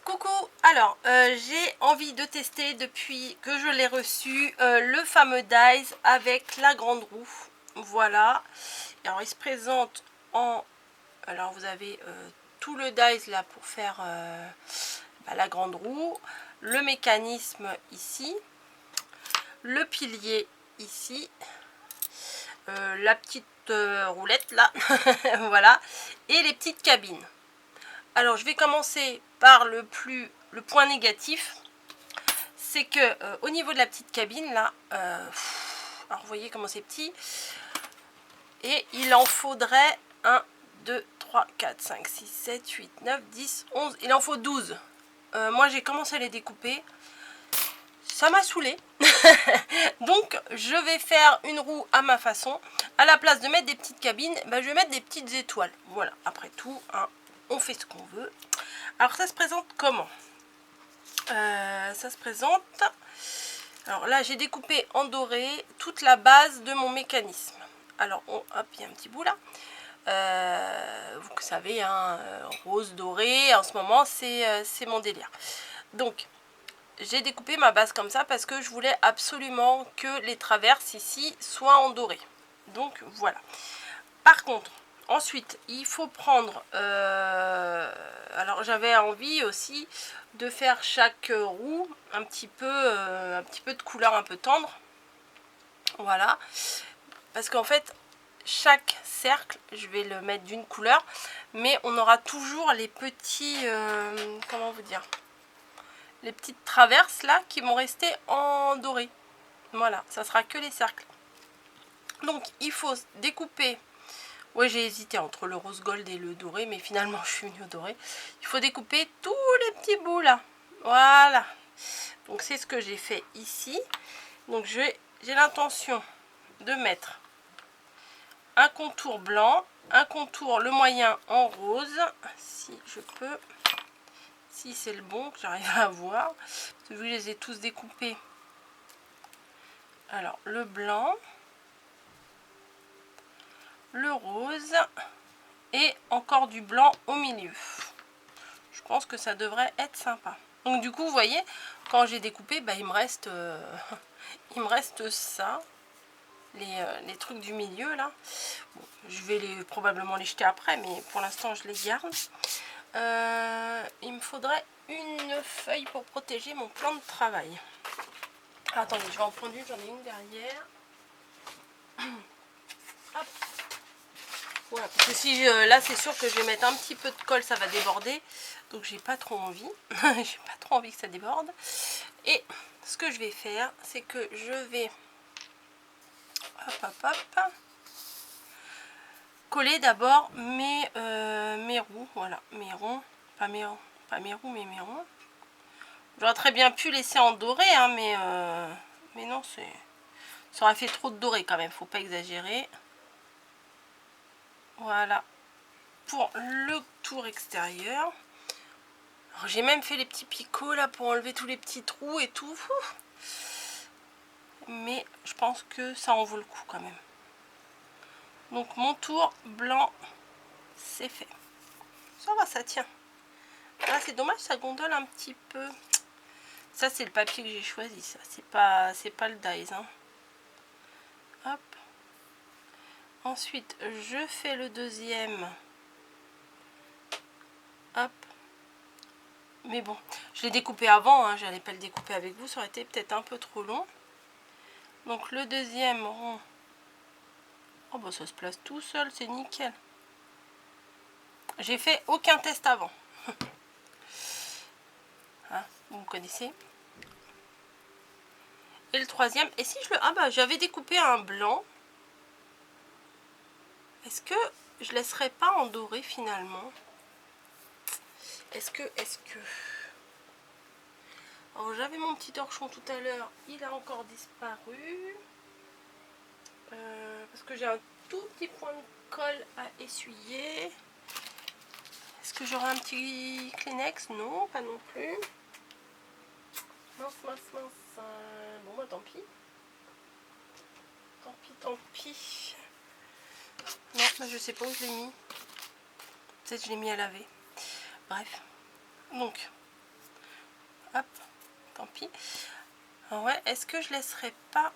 Coucou, alors j'ai envie de tester depuis que je l'ai reçu le fameux dies avec la grande roue. Voilà, alors il se présente en... Alors vous avez tout le dies là pour faire la grande roue, le mécanisme ici, le pilier ici, la petite roulette là, voilà, et les petites cabines. Alors je vais commencer par le point négatif, c'est que au niveau de la petite cabine là, alors vous voyez comment c'est petit, et il en faudrait 1, 2, 3, 4, 5, 6, 7, 8, 9, 10, 11, il en faut 12. Moi j'ai commencé à les découper, ça m'a saoulé. Donc je vais faire une roue à ma façon. À la place de mettre des petites cabines, je vais mettre des petites étoiles. Voilà, après tout, hein, on fait ce qu'on veut. Alors ça se présente comment? Ça se présente... Alors là j'ai découpé en doré toute la base de mon mécanisme. Alors hop, il y a un petit bout là. Vous savez, hein, rose doré, en ce moment c'est mon délire. Donc j'ai découpé ma base comme ça parce que je voulais absolument que les traverses ici soient en doré. Donc voilà. Par contre, ensuite, il faut prendre... alors j'avais envie aussi de faire chaque roue un petit peu de couleur un peu tendre. Voilà. Parce qu'en fait, chaque cercle, je vais le mettre d'une couleur. Mais on aura toujours les petits... comment vous dire, les petites traverses là qui vont rester en doré. Voilà, ça sera que les cercles. Donc il faut découper... Ouais, j'ai hésité entre le rose gold et le doré, mais finalement je suis venue au doré. Il faut découper tous les petits bouts là. Voilà. Donc c'est ce que j'ai fait ici. Donc j'ai l'intention de mettre un contour blanc, un contour le moyen en rose, si je peux, si c'est le bon que j'arrive à voir. Parce que je les ai tous découpés. Alors le blanc, le rose et encore du blanc au milieu. Je pense que ça devrait être sympa. Donc du coup vous voyez, quand j'ai découpé, il me reste ça, les trucs du milieu là. Bon, je vais probablement les jeter après, mais pour l'instant je les garde. Il me faudrait une feuille pour protéger mon plan de travail. Alors, attendez, je vais en prendre une, j'en ai une derrière. Hop. Voilà, parce que si là c'est sûr que je vais mettre un petit peu de colle, ça va déborder. Donc j'ai pas trop envie. J'ai pas trop envie que ça déborde. Et ce que je vais faire, c'est que je vais coller d'abord mes roues. Voilà, mes ronds. Pas mes roues, mais mes ronds. J'aurais très bien pu laisser en doré, hein, mais non, ça aurait fait trop de doré quand même, faut pas exagérer. Voilà, pour le tour extérieur. J'ai même fait les petits picots là pour enlever tous les petits trous et tout. Mais je pense que ça en vaut le coup quand même. Donc mon tour blanc, c'est fait. Ça va, ça tient. Ah, c'est dommage, ça gondole un petit peu. Ça c'est le papier que j'ai choisi, ça. C'est pas le dies. Hein. Hop. Ensuite, je fais le deuxième. Hop. Mais bon, je l'ai découpé avant, hein, j'allais pas le découper avec vous, ça aurait été peut-être un peu trop long. Donc le deuxième rond. Oh bah ça se place tout seul, c'est nickel. J'ai fait aucun test avant. Hein, vous connaissez. Et le troisième, et si je le... Ah bah j'avais découpé un blanc. Est-ce que je laisserai pas en doré finalement? Est-ce que... Alors j'avais mon petit torchon tout à l'heure, il a encore disparu. Parce que j'ai un tout petit point de colle à essuyer. Est-ce que j'aurai un petit Kleenex? Non, pas non plus. Mince, mince, mince. Bon bah tant pis. Tant pis, tant pis. Non, bah, je sais pas où je l'ai mis. Peut-être que je l'ai mis à laver. Bref. Donc, hop, tant pis. Ouais, est-ce que je laisserai pas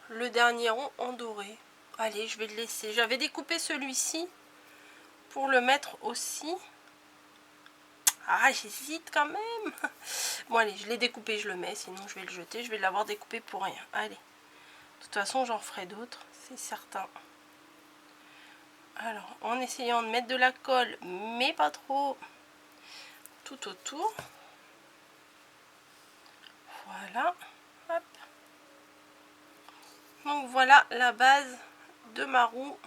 le dernier rond en doré? Allez, je vais le laisser. J'avais découpé celui-ci pour le mettre aussi. Ah, j'hésite quand même. Bon, allez, je l'ai découpé, je le mets. Sinon, je vais le jeter. Je vais l'avoir découpé pour rien. Allez. De toute façon, j'en ferai d'autres, c'est certain. Alors, en essayant de mettre de la colle, mais pas trop, tout autour. Voilà. Hop. Donc, voilà la base de ma roue.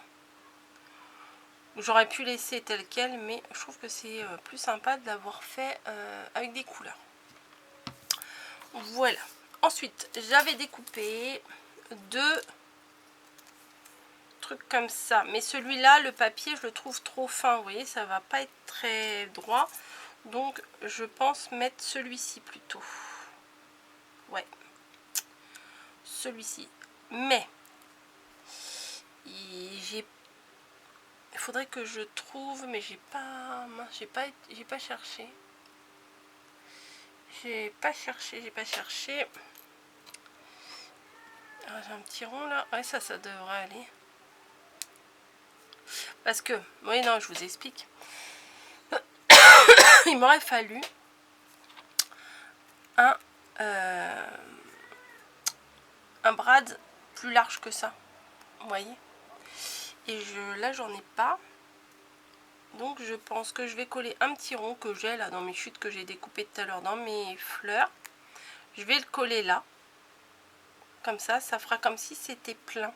J'aurais pu laisser tel quel, mais je trouve que c'est plus sympa de l'avoir fait avec des couleurs. Voilà. Ensuite, j'avais découpé deux trucs comme ça. Mais celui-là, le papier, je le trouve trop fin. Vous voyez, ça va pas être très droit. Donc, je pense mettre celui-ci plutôt. Ouais. Celui-ci. Mais, il faudrait que je trouve, mais j'ai pas cherché. J'ai pas cherché. J'ai un petit rond là. Ouais, ça devrait aller. Parce que, oui, non, je vous explique. Il m'aurait fallu un brad plus large que ça. Vous voyez. Et là, j'en ai pas. Donc, je pense que je vais coller un petit rond que j'ai là dans mes chutes que j'ai découpé tout à l'heure dans mes fleurs. Je vais le coller là. Comme ça fera comme si c'était plein.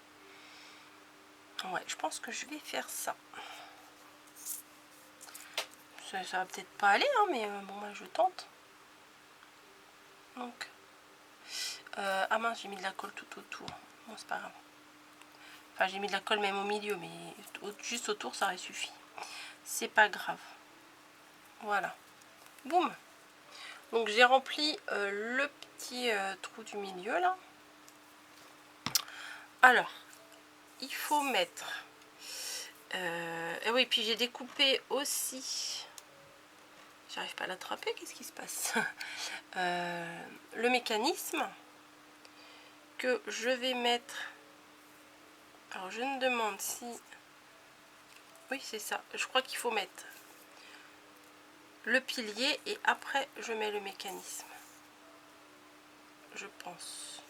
Ouais, je pense que je vais faire ça. Ça va peut-être pas aller, hein, mais bon, moi je tente. Donc, ah mince, j'ai mis de la colle tout autour. Bon, c'est pas grave. Enfin, j'ai mis de la colle même au milieu, mais juste autour, ça aurait suffi. C'est pas grave. Voilà. Boum. Donc, j'ai rempli le petit trou du milieu, là. Alors, il faut mettre... oui, puis j'ai découpé aussi... J'arrive pas à l'attraper, qu'est-ce qui se passe? Le mécanisme que je vais mettre... Alors, je me demande si... Oui, c'est ça. Je crois qu'il faut mettre le pilier et après, je mets le mécanisme. Je pense.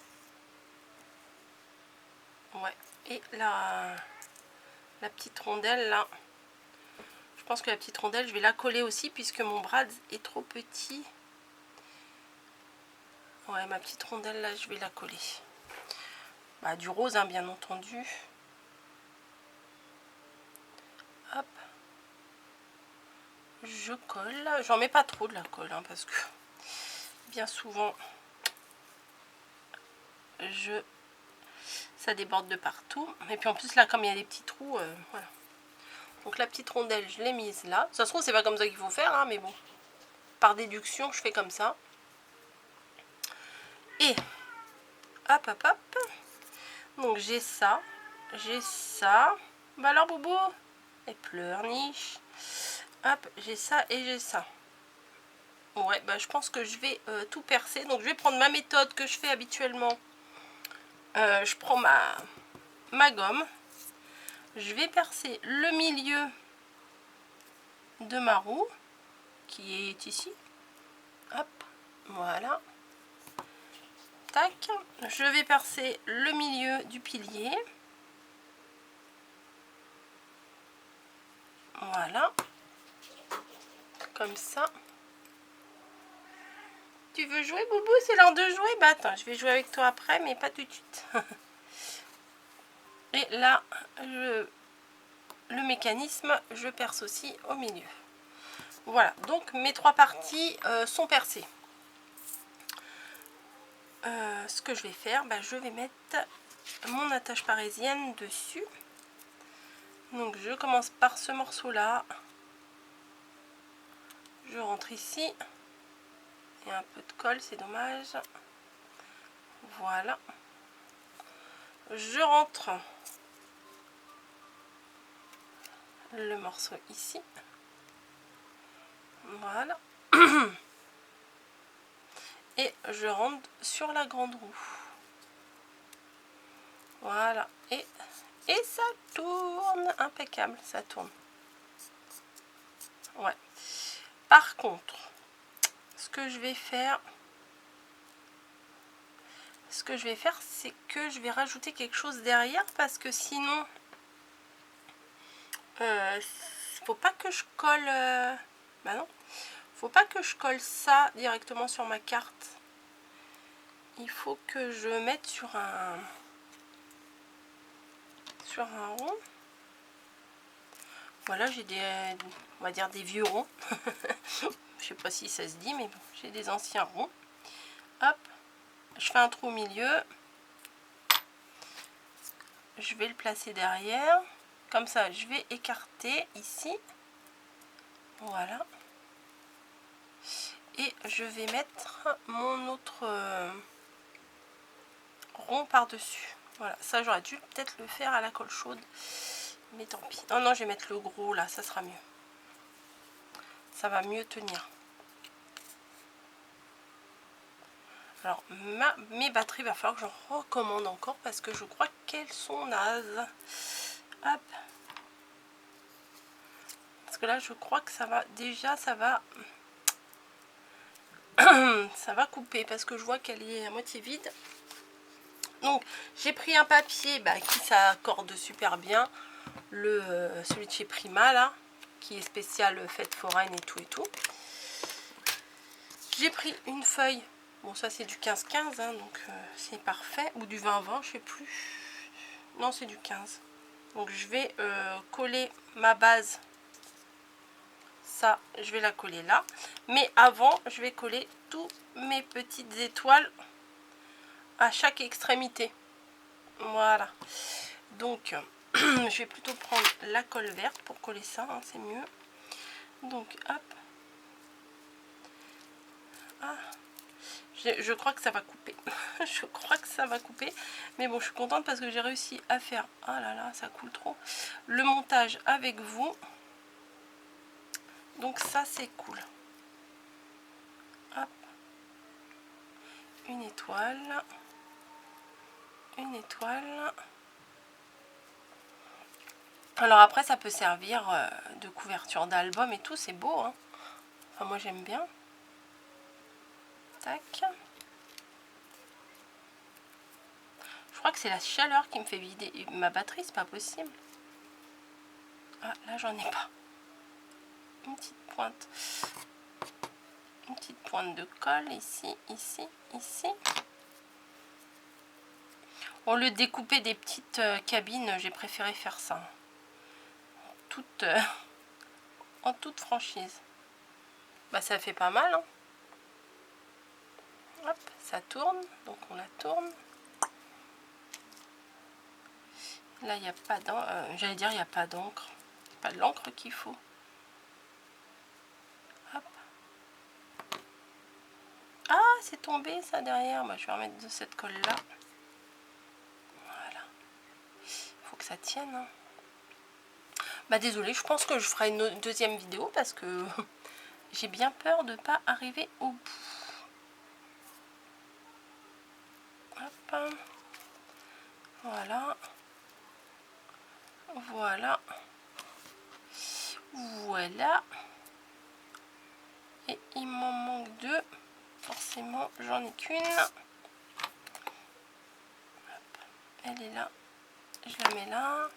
Ouais. Et la petite rondelle, là. Je pense que la petite rondelle, je vais la coller aussi puisque mon brad est trop petit. Ouais, ma petite rondelle, là, je vais la coller. Bah, du rose, hein, bien entendu. Hop. Je colle. J'en mets pas trop de la colle, hein, parce que bien souvent, ça déborde de partout. Et puis en plus, là, comme il y a des petits trous, voilà. Donc la petite rondelle, je l'ai mise là. Ça se trouve, c'est pas comme ça qu'il faut faire, hein, mais bon. Par déduction, je fais comme ça. Et, hop, hop, hop. Donc j'ai ça. J'ai ça. Bah alors, Boubou, et pleurniche. Hop, j'ai ça et j'ai ça. Ouais, bah je pense que je vais tout percer. Donc je vais prendre ma méthode que je fais habituellement. Je prends ma gomme. Je vais percer le milieu de ma roue qui est ici. Hop, voilà. Tac. Je vais percer le milieu du pilier. Voilà. Comme ça. Tu veux jouer, Boubou? C'est l'heure de jouer? Bah attends, je vais jouer avec toi après, mais pas tout de suite. Et là, le mécanisme, je perce aussi au milieu. Voilà, donc mes trois parties sont percées. Ce que je vais faire, bah, je vais mettre mon attache parisienne dessus. Donc je commence par ce morceau là. Je rentre ici. Il y a un peu de colle, c'est dommage. Voilà. Je rentre le morceau ici. Voilà. Et je rentre sur la grande roue. Voilà. Et ça tourne. Impeccable, ça tourne. Ouais. Par contre, ce que je vais faire, c'est que je vais rajouter quelque chose derrière parce que sinon, faut pas que je colle. Bah non, faut pas que je colle ça directement sur ma carte. Il faut que je mette sur un rond. Voilà, j'ai des, on va dire des vieux ronds. Je sais pas si ça se dit, mais bon, j'ai des anciens ronds. Hop, je fais un trou au milieu. Je vais le placer derrière. Comme ça, je vais écarter ici. Voilà. Et je vais mettre mon autre rond par-dessus. Voilà, ça j'aurais dû peut-être le faire à la colle chaude. Mais tant pis. Non, non, je vais mettre le gros là, ça sera mieux. Ça va mieux tenir. Alors, mes batteries, il va falloir que j'en recommande encore parce que je crois qu'elles sont nazes. Hop. Parce que là, je crois que ça va, déjà, ça va... ça va couper parce que je vois qu'elle est à moitié vide. Donc, j'ai pris un papier qui s'accorde super bien. Celui de chez Prima, là, qui est spécial fête foraine et tout et tout. J'ai pris une feuille. Bon, ça c'est du 15-15, hein, donc c'est parfait. Ou du 20-20, je sais plus. Non, c'est du 15. Donc je vais coller ma base. Ça, je vais la coller là. Mais avant, je vais coller tous mes petites étoiles à chaque extrémité. Voilà. Donc, je vais plutôt prendre la colle verte pour coller ça, hein, c'est mieux. Donc, hop. Ah. Je crois que ça va couper. Je crois que ça va couper. Mais bon, je suis contente parce que j'ai réussi à faire... Ah là là, ça coule trop. Le montage avec vous. Donc ça, c'est cool. Hop. Une étoile. Une étoile. Alors après, ça peut servir de couverture d'album et tout. C'est beau, hein. Enfin, moi, j'aime bien. Tac. Je crois que c'est la chaleur qui me fait vider ma batterie, c'est pas possible. Ah, là, j'en ai pas. Une petite pointe. Une petite pointe de colle ici, ici, ici. Au lieu de découper des petites cabines, j'ai préféré faire ça. En toute franchise. Bah, ça fait pas mal, hein. Hop, ça tourne, donc on la tourne. Là, il n'y a pas d'encre. J'allais dire, il n'y a pas d'encre. C'est pas de l'encre qu'il faut. Hop. Ah, c'est tombé ça derrière. Bah, je vais remettre de cette colle là. Voilà. Il faut que ça tienne, hein. Bah, désolée, je pense que je ferai une deuxième vidéo parce que j'ai bien peur de ne pas arriver au bout. Hop. Voilà. Voilà. Voilà. Et il m'en manque deux. Forcément, j'en ai qu'une. Elle est là. Je la mets là.